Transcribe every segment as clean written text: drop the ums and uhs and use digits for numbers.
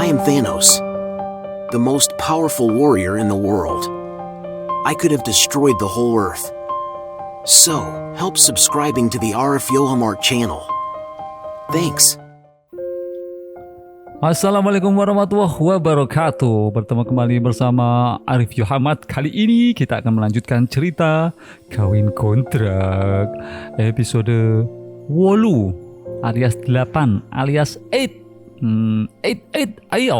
am Thanos, the most powerful warrior in the world. I could have destroyed the whole Earth. So, help subscribing to the Arif Yohamart channel. Thanks. Assalamualaikum warahmatullahi wabarakatuh. Bertemu kembali bersama Arif Yohamart. Kali ini kita akan melanjutkan cerita Kawin Kontrak episode 8 alias 8 alias 8. Ayo.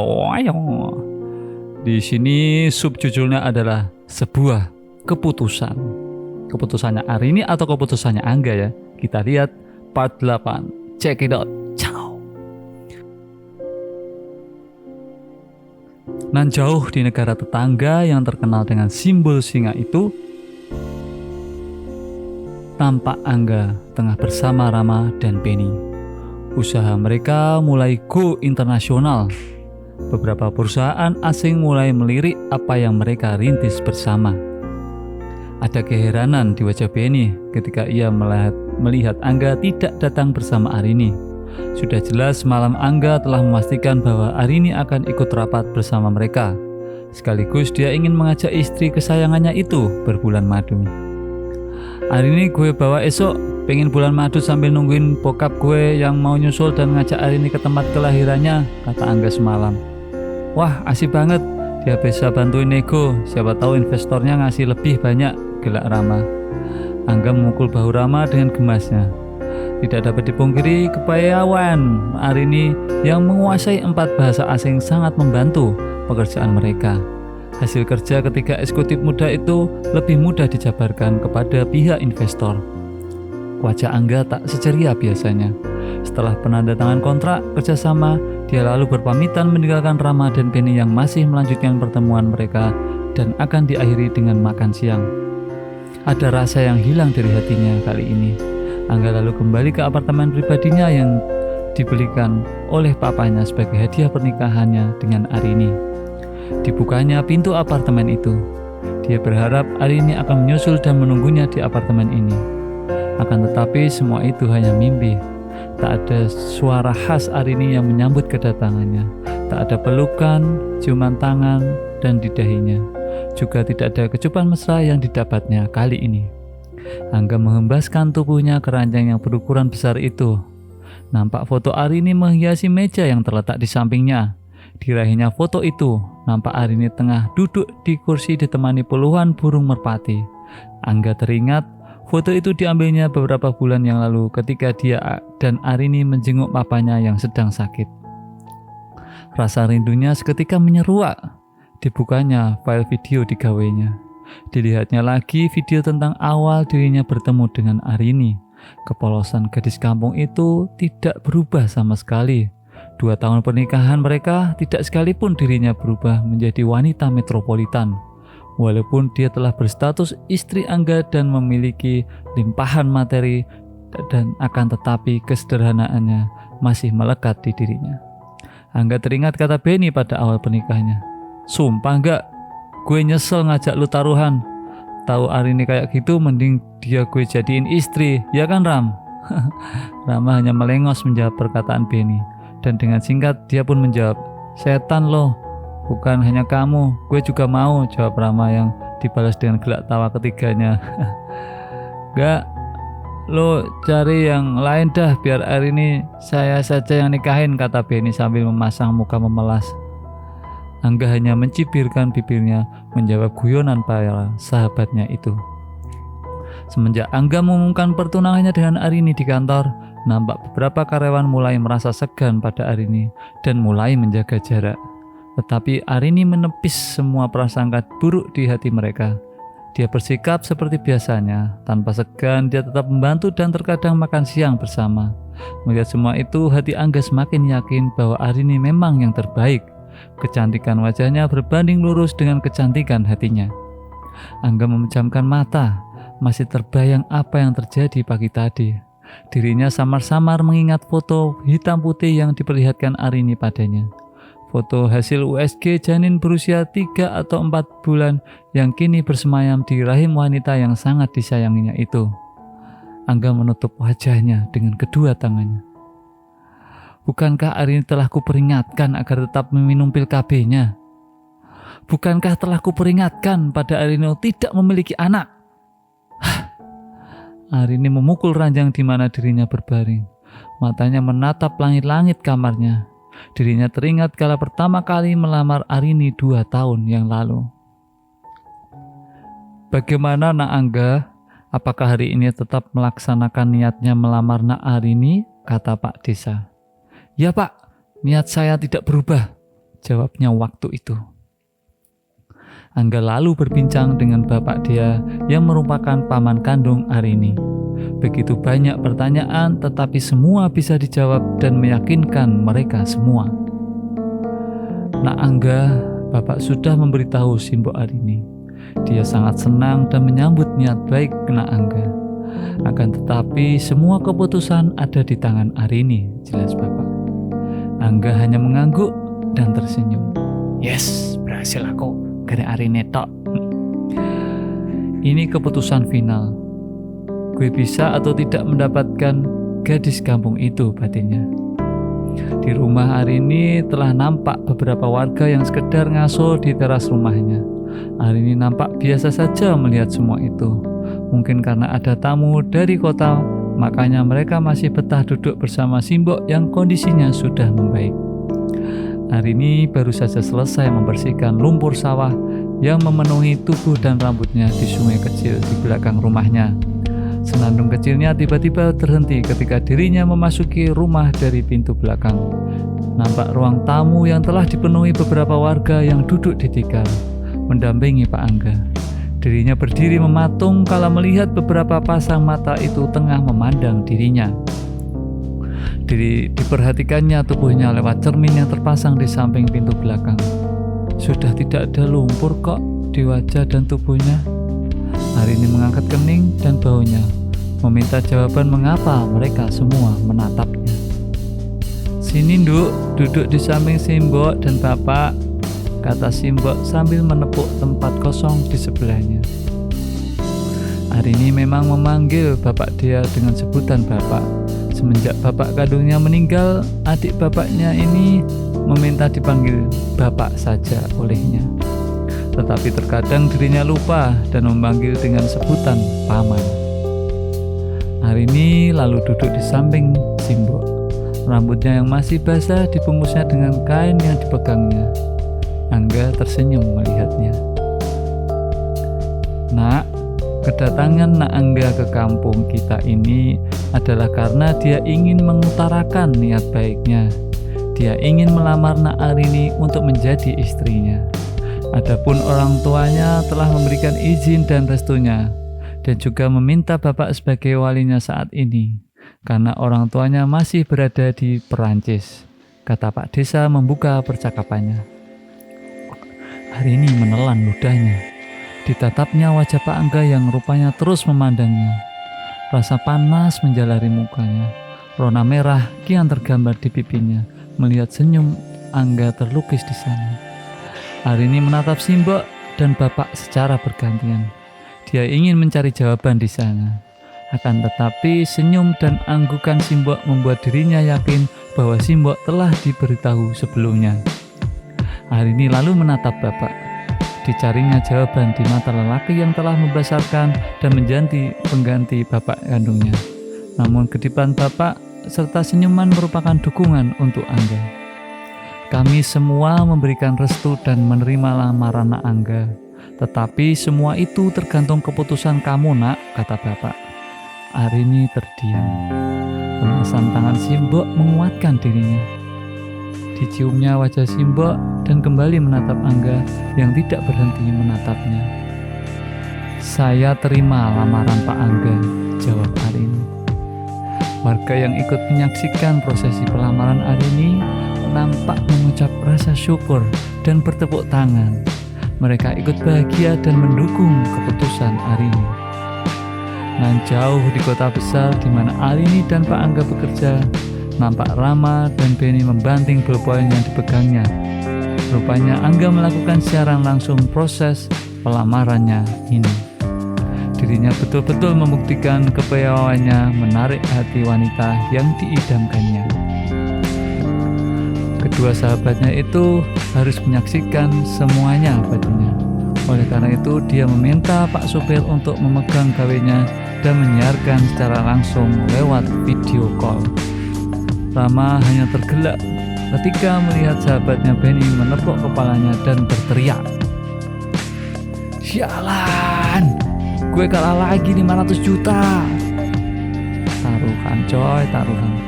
Di sini subjudulnya adalah sebuah keputusan. Keputusannya Arini atau keputusannya Angga ya. Kita lihat part 8. Check it out. Nan jauh di negara tetangga yang terkenal dengan simbol singa itu, tampak Angga tengah bersama Rama dan Penny. Usaha mereka mulai go internasional. Beberapa perusahaan asing mulai melirik apa yang mereka rintis bersama. Ada keheranan di wajah Penny ketika ia melihat Angga tidak datang bersama Arini. Sudah jelas malam Angga telah memastikan bahwa Arini akan ikut rapat bersama mereka. Sekaligus dia ingin mengajak istri kesayangannya itu berbulan madu. Arini gue bawa esok, pengen bulan madu sambil nungguin bokap gue yang mau nyusul dan ngajak Arini ke tempat kelahirannya, kata Angga semalam. Wah, asik banget, dia bisa bantuin nego, siapa tahu investornya ngasih lebih banyak, gelak Rama. Angga memukul bahu Rama dengan gemasnya. Tidak dapat dipungkiri, kepayawan Arini yang menguasai 4 bahasa asing sangat membantu pekerjaan mereka. Hasil kerja ketiga eksekutif muda itu lebih mudah dijabarkan kepada pihak investor. Wajah Angga tak seceria biasanya. Setelah penandatangan kontrak kerjasama, dia lalu berpamitan meninggalkan Rama dan Penny yang masih melanjutkan pertemuan mereka dan akan diakhiri dengan makan siang. Ada rasa yang hilang dari hatinya kali ini. Angga lalu kembali ke apartemen pribadinya yang dibelikan oleh papanya sebagai hadiah pernikahannya dengan Arini. Dibukanya pintu apartemen itu. Dia berharap Arini akan menyusul dan menunggunya di apartemen ini. Akan tetapi semua itu hanya mimpi. Tak ada suara khas Arini yang menyambut kedatangannya. Tak ada pelukan, ciuman tangan, dan di dahinya. Juga tidak ada kecupan mesra yang didapatnya kali ini. Angga menghembaskan tubuhnya ke ranjang yang berukuran besar itu. Nampak foto Arini menghiasi meja yang terletak di sampingnya. Di rahimnya foto itu, nampak Arini tengah duduk di kursi ditemani puluhan burung merpati. Angga teringat, foto itu diambilnya beberapa bulan yang lalu ketika dia dan Arini menjenguk papanya yang sedang sakit. Rasa rindunya seketika menyeruak. Dibukanya file video di gawenya. Dilihatnya lagi video tentang awal dirinya bertemu dengan Arini. Kepolosan gadis kampung itu tidak berubah sama sekali. 2 tahun pernikahan mereka tidak sekalipun dirinya berubah menjadi wanita metropolitan. Walaupun dia telah berstatus istri Angga dan memiliki limpahan materi, dan akan tetapi kesederhanaannya masih melekat di dirinya. Angga teringat kata Penny pada awal pernikahannya. Sumpah enggak, gue nyesel ngajak lu taruhan. Tahu Arini kayak gitu mending dia gue jadiin istri, ya kan Ram? Rama hanya melengos menjawab perkataan Penny. Dan dengan singkat dia pun menjawab, setan loh, bukan hanya kamu, gue juga mau, jawab Rama yang dibalas dengan gelak tawa ketiganya. Gak, lo cari yang lain dah, biar Arini saya saja yang nikahin, kata Penny sambil memasang muka memelas. Angga hanya mencibirkan bibirnya menjawab guyonan para sahabatnya itu. Semenjak Angga mengumumkan pertunangannya dengan Arini di kantor, nampak beberapa karyawan mulai merasa segan pada Arini dan mulai menjaga jarak. Tetapi Arini menepis semua prasangka buruk di hati mereka. Dia bersikap seperti biasanya, tanpa segan dia tetap membantu dan terkadang makan siang bersama. Melihat semua itu, hati Angga semakin yakin bahwa Arini memang yang terbaik. Kecantikan wajahnya berbanding lurus dengan kecantikan hatinya. Angga memejamkan mata, masih terbayang apa yang terjadi pagi tadi. Dirinya samar-samar mengingat foto hitam putih yang diperlihatkan Arini padanya. Foto hasil USG janin berusia 3 atau 4 bulan yang kini bersemayam di rahim wanita yang sangat disayanginya itu. Angga menutup wajahnya dengan kedua tangannya. Bukankah Arini telah kuperingatkan agar tetap meminum pil KB-nya? Bukankah telah kuperingatkan pada Arini tidak memiliki anak? Arini memukul ranjang di mana dirinya berbaring. Matanya menatap langit-langit kamarnya. Dirinya teringat kala pertama kali melamar Arini 2 tahun yang lalu. Bagaimana Nak Angga? Apakah hari ini tetap melaksanakan niatnya melamar Nak Arini? Kata Pak Desa. Ya Pak, niat saya tidak berubah, jawabnya waktu itu. Angga lalu berbincang dengan bapak dia yang merupakan paman kandung Arini. Begitu banyak pertanyaan, tetapi semua bisa dijawab dan meyakinkan mereka semua. Nak Angga, bapak sudah memberitahu Simbok Arini. Dia sangat senang dan menyambut niat baik Nak Angga. Akan tetapi semua keputusan ada di tangan Arini, jelas bapak. Angga hanya mengangguk dan tersenyum. Yes, berhasil aku. Gara Arini tok. Ini keputusan final. Gue bisa atau tidak mendapatkan gadis kampung itu, batinnya. Di rumah Arini telah nampak beberapa warga yang sekedar ngaso di teras rumahnya. Arini nampak biasa saja melihat semua itu. Mungkin karena ada tamu dari kota, makanya mereka masih betah duduk bersama Simbok yang kondisinya sudah membaik. Arini baru saja selesai membersihkan lumpur sawah yang memenuhi tubuh dan rambutnya di sungai kecil di belakang rumahnya. Senandung kecilnya tiba-tiba terhenti ketika dirinya memasuki rumah dari pintu belakang. Nampak ruang tamu yang telah dipenuhi beberapa warga yang duduk di tikar, mendampingi Pak Angga. Dirinya berdiri mematung kala melihat beberapa pasang mata itu tengah memandang dirinya. Diperhatikannya tubuhnya lewat cermin yang terpasang di samping pintu belakang. Sudah tidak ada lumpur kok di wajah dan tubuhnya. Arini mengangkat kening dan baunya, meminta jawaban mengapa mereka semua menatapnya. Sini Nduk, duduk di samping Simbok dan Bapak, kata Simbok sambil menepuk tempat kosong di sebelahnya. Arini memang memanggil bapak dia dengan sebutan Bapak. Semenjak bapak kandungnya meninggal, adik bapaknya ini meminta dipanggil Bapak saja olehnya. Tetapi terkadang dirinya lupa dan memanggil dengan sebutan Paman. Arini lalu duduk di samping Simbok. Rambutnya yang masih basah dibungkusnya dengan kain yang dipegangnya. Angga tersenyum melihatnya. Nak, kedatangan Nak Angga ke kampung kita ini adalah karena dia ingin mengutarakan niat baiknya. Dia ingin melamar Nak Arini untuk menjadi istrinya. Adapun orang tuanya telah memberikan izin dan restunya, dan juga meminta bapak sebagai walinya saat ini, karena orang tuanya masih berada di Perancis, kata Pak Desa membuka percakapannya. Arini menelan ludahnya. Ditatapnya wajah Pak Angga yang rupanya terus memandangnya. Rasa panas menjalari mukanya. Rona merah kian tergambar di pipinya melihat senyum Angga terlukis di sana. Arini menatap Simbok dan bapak secara bergantian. Dia ingin mencari jawaban di sana. Akan tetapi senyum dan anggukan Simbok membuat dirinya yakin bahwa Simbok telah diberitahu sebelumnya. Arini lalu menatap bapak. Dicarinya jawaban di mata lelaki yang telah membesarkan dan menjadi pengganti bapak kandungnya. Namun kedipan bapak serta senyuman merupakan dukungan untuk Angga. Kami semua memberikan restu dan menerima lamaran Nak Angga. Tetapi semua itu tergantung keputusan kamu, Nak, kata bapak. Arini terdiam. Pemesan tangan Simbok menguatkan dirinya. Diciumnya wajah Simbok dan kembali menatap Angga yang tidak berhenti menatapnya. Saya terima lamaran Pak Angga, jawab Arini. Warga yang ikut menyaksikan prosesi pelamaran Arini nampak mengucap rasa syukur dan bertepuk tangan. Mereka ikut bahagia dan mendukung keputusan Arini. Nan jauh di kota besar di mana Arini dan Pak Angga bekerja, nampak Rama dan Beni membanting ballpoint yang dipegangnya. Rupanya Angga melakukan siaran langsung proses pelamarannya ini. Dirinya betul-betul membuktikan kepiawaiannya menarik hati wanita yang diidamkannya. kedua sahabatnya itu harus menyaksikan semuanya bajunya. Oleh karena itu dia meminta Pak Supir untuk memegang gawenya dan menyiarkan secara langsung lewat video call. Rama hanya tergelak ketika melihat sahabatnya Benny menepuk kepalanya dan berteriak, "Sialan, gue kalah lagi 500 juta. Taruhan coy, taruhan.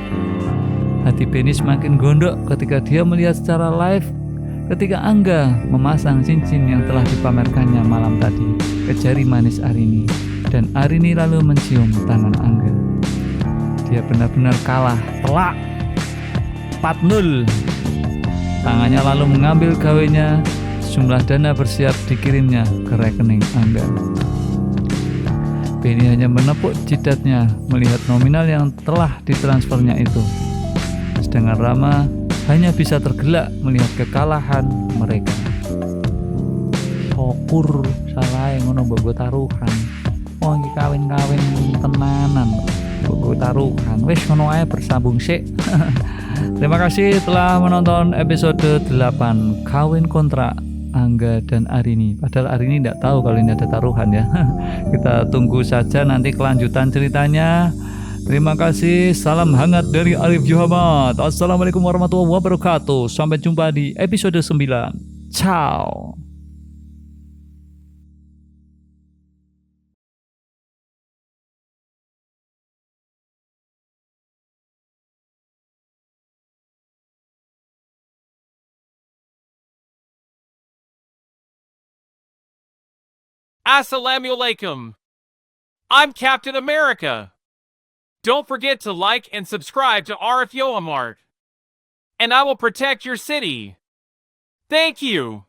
Hati Benny semakin gondok ketika dia melihat secara live ketika Angga memasang cincin yang telah dipamerkannya malam tadi ke jari manis Arini, dan Arini lalu mencium tangan Angga. Dia benar-benar kalah telak 4-0. Tangannya lalu mengambil gawenya. Sejumlah dana bersiap dikirimnya ke rekening Angga. Benny hanya menepuk jidatnya melihat nominal yang telah ditransfernya itu. Sedangkan Rama hanya bisa tergelak melihat kekalahan mereka. Syukur salah yang ngono mbok taruhan. Oh iki kawin-kawin tenanan. Mbok taruhan. Wis ngono ae bersambung sik. Terima kasih telah menonton episode 8 Kawin Kontrak Angga dan Arini. Padahal Arini tidak tahu kalau ini ada taruhan ya. Kita tunggu saja nanti kelanjutan ceritanya. Terima kasih. Salam hangat dari Arif Muhammad. Assalamualaikum warahmatullahi wabarakatuh. Sampai jumpa di episode 9. Ciao. Assalamualaikum. I'm Captain America. Don't forget to like and subscribe to Arif Yohamart. And I will protect your city. Thank you.